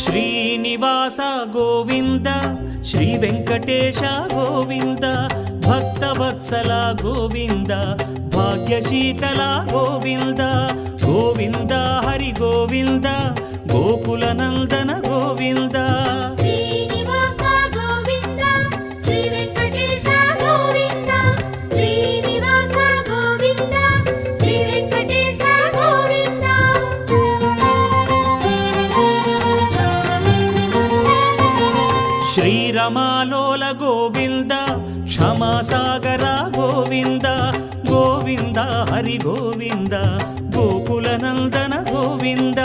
Srinivasa Govinda Shri Venkatesha Govinda Bhaktavatsala Govinda భాగ్యశీతల Govinda Govinda Hari Govinda Gokula Nandana Govinda Srinivasa Govinda Shri Venkatesha Govinda Srinivasa Govinda Shri Venkatesha Govinda శ్రీరమాలోల Govinda క్షమాసాగర Govinda Govinda Hari Govinda Gokula Nandana Govinda